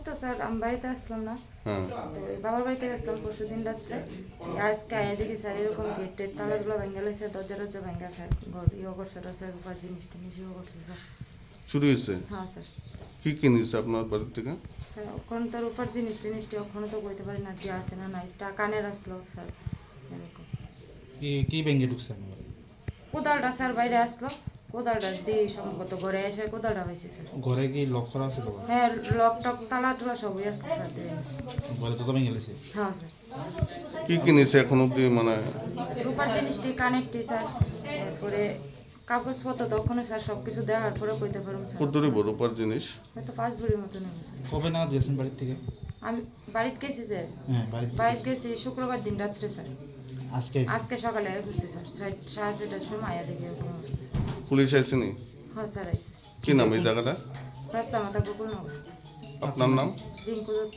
তো স্যার আমি বাড়িতে আসলাম না, হ্যাঁ। তো এই বাবার বাড়িতে গেছিলাম পরশুদিন রাত্রে। আজকে আয়া দেখি স্যার এরকম গেটের তালা টুলা ভেঙে লইছে, দরজা টরজা ভেঙে স্যার ঘর ইয়ে করছে স্যার, উপর জিনিস টিনিস ইয়ে করছে স্যার। চুরি হয়েছে? হ্যাঁ স্যার। কি কি নিচ্ছে আপনার বাড়ির থেকে? স্যার ওখানে তোর উপর জিনিস টিনিসটি ওখানে তো বলতে পারি না কি আছে না নাই, কানের আসলো স্যার এরকম। কি ব্যাংকে ঢুকছে আপনার? কোদালটা স্যার বাইরে আসলো, কোদালটা দিয়ে সম্ভবত ঘরে এসে কোদালটা পাইছি স্যার। ঘরে কি লক করা ছিল? হ্যাঁ লক টক তালা টুলা সবই আসতো স্যার দিয়ে। ঘরে তো ভেঙে গেছে। হ্যাঁ স্যার। কি কি নিচ্ছে এখন অব্দি মানে? রূপার জিনিসটি কানেরটি স্যার, তারপরে কাগজপত্র তখন স্যার সব কিছু দেওয়ার পরে কইতে পারুন স্যার। কদ্দুরি বড় রূপার জিনিস? হয়তো 5 ভরির মতো নেব স্যার। কবে না দিয়েছেন বাড়ির থেকে? আমি বাড়িতে গেছি স্যার, হ্যাঁ বাড়িতে বাড়িতে গেছি শুক্রবার দিন রাত্রে স্যার। আজকে আজকে সকালে বুঝছি স্যার, 6:30টার সময় আয়া দেখি এরকম অবস্থা স্যার। পুলিশ আসেনি? হ্যাঁ স্যার আইসে। কি নাম এই জায়গাটা? রাস্তা মাথা গোকুলনগর। আপনার নাম? রিঙ্কু দত্ত।